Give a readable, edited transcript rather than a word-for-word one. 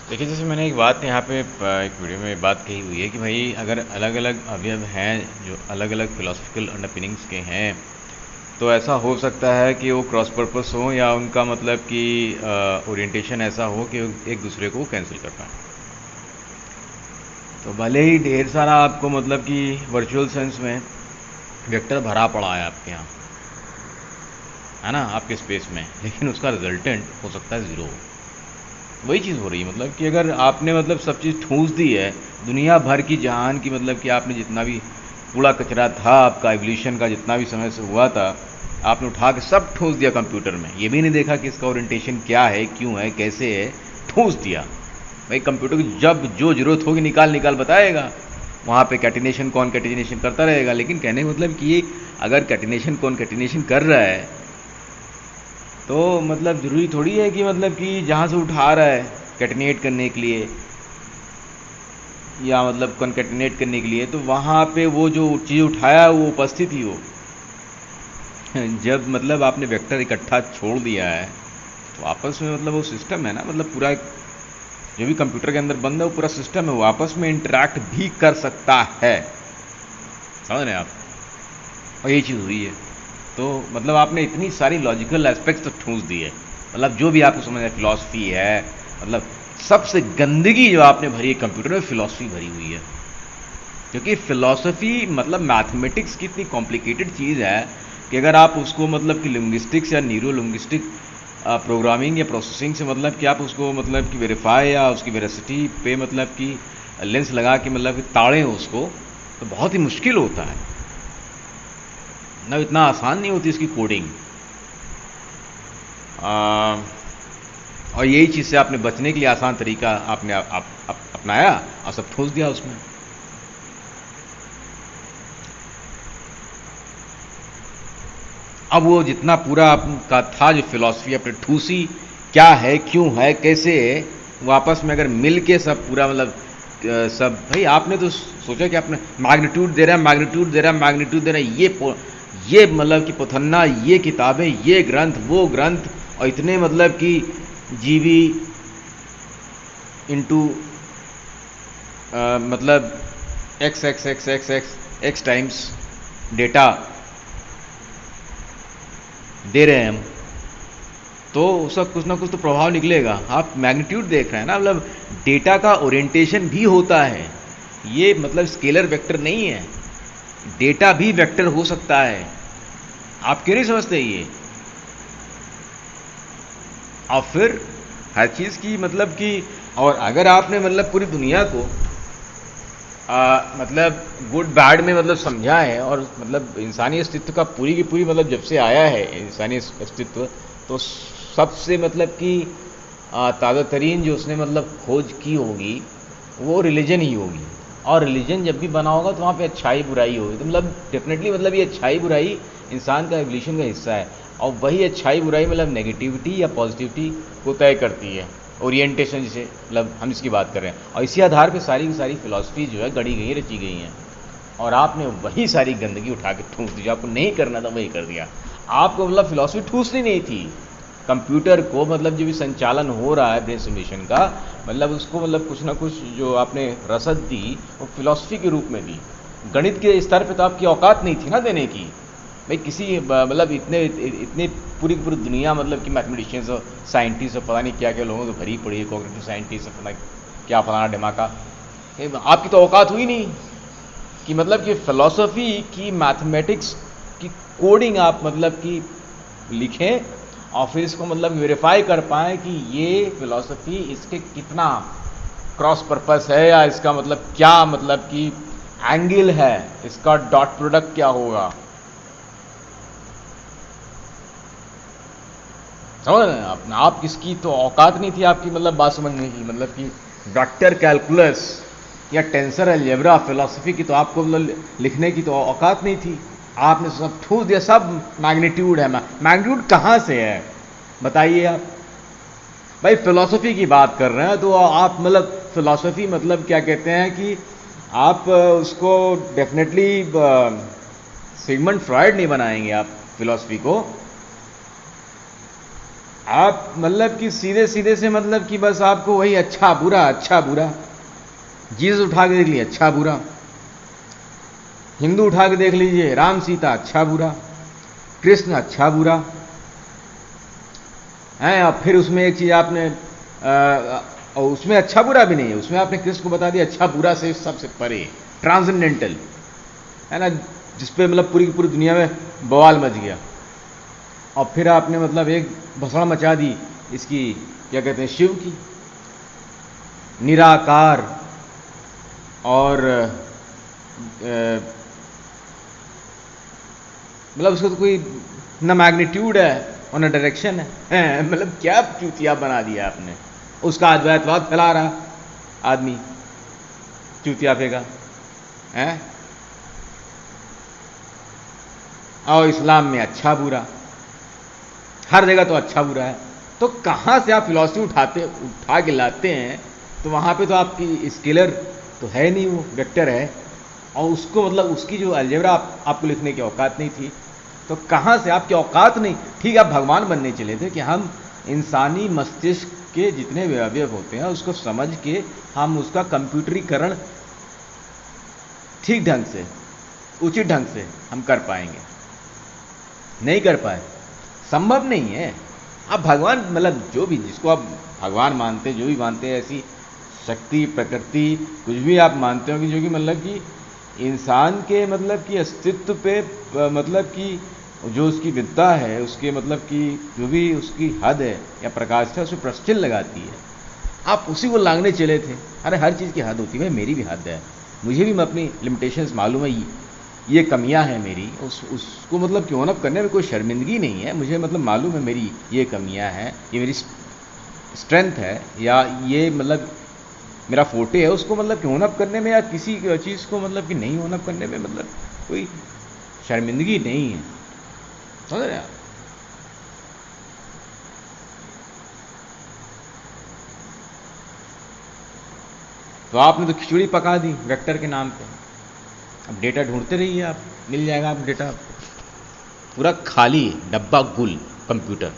देखिए, जैसे मैंने एक बात यहाँ पे एक वीडियो में बात कही हुई है कि भाई अगर अलग अलग अवयव हैं जो अलग अलग फिलोसफिकल अंडरपिनिंग्स के हैं, तो ऐसा हो सकता है कि वो क्रॉस पर्पस हो या उनका मतलब कि ओरिएंटेशन ऐसा हो कि एक दूसरे को कैंसिल कर पाए। तो भले ही ढेर सारा आपको मतलब कि वर्चुअल सेंस में वेक्टर भरा पड़ा है आपके यहाँ, है ना, आपके स्पेस में, लेकिन उसका रिजल्टेंट हो सकता है ज़ीरो हो। वही चीज़ हो रही है, मतलब कि अगर आपने मतलब सब चीज़ ठूंस दी है, दुनिया भर की जहान की, मतलब कि आपने जितना भी कूड़ा कचरा था आपका एवोल्यूशन का जितना भी समय से हुआ था, आपने उठा के सब ठूंस दिया कंप्यूटर में। ये भी नहीं देखा कि इसका ओरिएंटेशन क्या है, क्यों है, कैसे है, ठूंस दिया। भाई कंप्यूटर की जब जो जरूरत होगी निकाल निकाल बताएगा, वहाँ पे कैटिनेशन कौन कैटिनेशन करता रहेगा। लेकिन कहने का मतलब कि अगर कैटिनेशन कौन कैटिनेशन कर रहा है, तो मतलब ज़रूरी थोड़ी है कि मतलब कि जहाँ से उठा रहा है कैटिनेट करने के लिए या मतलब कॉन्केटिनेट करने के लिए, तो वहाँ पे वो जो चीज़ उठाया वो उपस्थित ही हो। जब मतलब आपने वेक्टर इकट्ठा छोड़ दिया है, तो आपस में मतलब वो सिस्टम है ना, मतलब पूरा जो भी कंप्यूटर के अंदर बंद है वो पूरा सिस्टम है, वो आपस में इंटरेक्ट भी कर सकता है। समझ रहे हैं आप? और यही चीज़ हुई है। तो मतलब आपने इतनी सारी लॉजिकल एस्पेक्ट्स तो ठूंस दी है, मतलब जो भी आपको समझ है फिलॉसफी है, मतलब सबसे गंदगी जो आपने भरी है कंप्यूटर में, फिलॉसफी भरी हुई है। क्योंकि फिलॉसफी मतलब मैथमेटिक्स की इतनी कॉम्प्लिकेटेड चीज़ है कि अगर आप उसको मतलब कि लिंग्विस्टिक्स या न्यूरो लिंग्विस्टिक प्रोग्रामिंग या प्रोसेसिंग से मतलब कि आप उसको मतलब कि वेरीफाई या उसकी वेरासिटी पे मतलब कि लेंस लगा के मतलब कि ताड़ें उसको, तो बहुत ही मुश्किल होता है ना, इतना आसान नहीं होती इसकी कोडिंग। और यही चीज़ से आपने बचने के लिए आसान तरीका आपने अपनाया और सब ठूस दिया उसमें। अब वो जितना पूरा आपका था जो फिलॉसफी आपने ठूसी, क्या है, क्यों है, कैसे है, वो आपस में अगर मिल के सब पूरा मतलब सब, भाई आपने तो सोचा कि आपने मैग्नीट्यूड दे रहा है, मैग्नीट्यूड दे रहा है, मैग्नीट्यूड दे रहा है, ये मतलब कि पुथन्ना, ये किताबें, ये ग्रंथ, वो ग्रंथ, और इतने मतलब कि जीबी इंटू मतलब x x x x x x times data दे रहे हैं हम, तो उसका कुछ ना कुछ तो प्रभाव निकलेगा। आप मैग्नीट्यूड देख रहे हैं ना, मतलब डेटा का ओरिएंटेशन भी होता है। ये मतलब स्केलर वेक्टर नहीं है, डेटा भी वेक्टर हो सकता है। आप क्यों नहीं समझते ये? और फिर हर चीज़ की मतलब कि, और अगर आपने मतलब पूरी दुनिया को मतलब गुड बैड में मतलब समझा है, और मतलब इंसानी अस्तित्व का पूरी की पूरी मतलब जब से आया है इंसानी अस्तित्व, तो सबसे मतलब कि ताज़ा तरीन जो उसने मतलब खोज की होगी वो रिलीजन ही होगी। और रिलीजन जब भी बना होगा तो वहाँ पे अच्छाई बुराई होगी, तो मतलब डेफिनेटली मतलब ये अच्छाई बुराई इंसान का एवोल्यूशन का हिस्सा है। और वही अच्छाई बुराई मतलब नेगेटिविटी या पॉजिटिविटी को तय करती है, ओरिएंटेशन जिसे मतलब हम इसकी बात कर रहे हैं। और इसी आधार पे सारी की सारी फिलॉसफी जो है गढ़ी गई, रची गई हैं। और आपने वही सारी गंदगी उठा के ठूस दी, जो आपको नहीं करना था वही कर दिया। आपको मतलब फिलॉसफी ठूसनी नहीं थी। कंप्यूटर को मतलब जो भी संचालन हो रहा है ब्रेन सिमुलेशन का, मतलब उसको मतलब कुछ ना कुछ जो आपने रसद दी वो फिलॉसफी के रूप में दी। गणित के स्तर पे तो आपकी औकात नहीं थी ना देने की। भाई किसी मतलब इतने इतने पूरी की पूरी दुनिया मतलब कि मैथमेटिशियंस और साइंटिस्ट और पता नहीं क्या क्या लोगों से भरी पड़ी है, कॉग्निटिव साइंटिस्ट और पता क्या फलाना ढिमाका, आपकी तो औकात हुई नहीं कि मतलब कि फिलॉसफी की मैथमेटिक्स की कोडिंग आप मतलब कि लिखें और फिर इसको मतलब वेरीफाई कर पाएँ कि ये फिलॉसफी इसके कितना क्रॉस पर्पस है, या इसका मतलब क्या मतलब कि एंगल है, इसका डॉट प्रोडक्ट क्या होगा। समझ रहे हैं आप किसकी तो औकात नहीं थी आपकी मतलब बात समझने की, मतलब कि वेक्टर कैलकुलस या टेंसर अलजेब्रा फिलॉसफी की तो आपको मतलब लिखने की तो औकात नहीं थी। आपने सब ठूस दिया, सब मैग्नीट्यूड है। मैग्नीट्यूड कहाँ से है बताइए आप? भाई फिलॉसफी की बात कर रहे हैं तो आप मतलब फिलॉसफी मतलब क्या कहते हैं कि आप उसको डेफिनेटली सिगमंड फ्रॉयड नहीं बनाएंगे आप फिलॉसफी को। आप मतलब कि सीधे सीधे से मतलब कि बस आपको वही अच्छा बुरा अच्छा बुरा, जीसस उठा के देख लीजिए अच्छा बुरा, हिंदू उठा के देख लीजिए राम सीता अच्छा बुरा, कृष्ण अच्छा बुरा है। और फिर उसमें एक चीज आपने और उसमें अच्छा बुरा भी नहीं है, उसमें आपने कृष्ण को बता दिया अच्छा बुरा से सबसे परे, ट्रांसेंडेंटल है ना, जिसपे मतलब पूरी की पूरी दुनिया में बवाल मच गया। और फिर आपने मतलब एक भसड़ा मचा दी इसकी क्या कहते हैं शिव की, निराकार और मतलब उसका तो कोई ना मैग्नीट्यूड है और ना डायरेक्शन है मतलब क्या चूतिया बना दिया आपने। उसका अद्वैतवाद फैला रहा आदमी, चूतिया फेंका है। और इस्लाम में अच्छा बुरा, हर जगह तो अच्छा बुरा है। तो कहाँ से आप फिलॉसफी उठा के लाते हैं? तो वहाँ पे तो आपकी स्केलर तो है नहीं, वो वेक्टर है, और उसको मतलब उसकी जो अलजेब्रा आपको लिखने की औकात नहीं थी। तो कहाँ से आपकी औकात नहीं, ठीक आप भगवान बनने चले थे कि हम इंसानी मस्तिष्क के जितने भी अवयव होते हैं उसको समझ के हम उसका कंप्यूटरीकरण ठीक ढंग से उचित ढंग से हम कर पाएंगे, नहीं कर पाए, संभव नहीं है। आप भगवान मतलब जो भी जिसको आप भगवान मानते हैं, जो भी मानते हैं, ऐसी शक्ति प्रकृति कुछ भी आप मानते हो कि जो कि मतलब कि इंसान के मतलब कि अस्तित्व पे मतलब कि जो उसकी विद्या है उसके मतलब कि जो भी उसकी हद है या प्रकाश है उसमें प्रश्चिल लगाती है, आप उसी को लांगने चले थे। अरे हर चीज़ की हद होती है, मेरी भी हद है, मुझे भी अपनी लिमिटेशंस मालूम है, ये कमियां हैं मेरी, उसको मतलब कि ऑनअप करने में कोई शर्मिंदगी नहीं है, मुझे मतलब मालूम है मेरी ये कमियां हैं, ये मेरी स्ट्रेंथ है, या ये मतलब मेरा फोटे है, उसको मतलब कि ऑनअप करने में या किसी चीज़ को मतलब कि नहीं ऑनअप करने में मतलब कोई शर्मिंदगी नहीं है, समझ रहे आप? तो आपने तो खिचड़ी पका दी वेक्टर के नाम पे। अब डेटा ढूंढते रहिए आप, मिल जाएगा आप डेटा, पूरा खाली डब्बा गुल कंप्यूटर।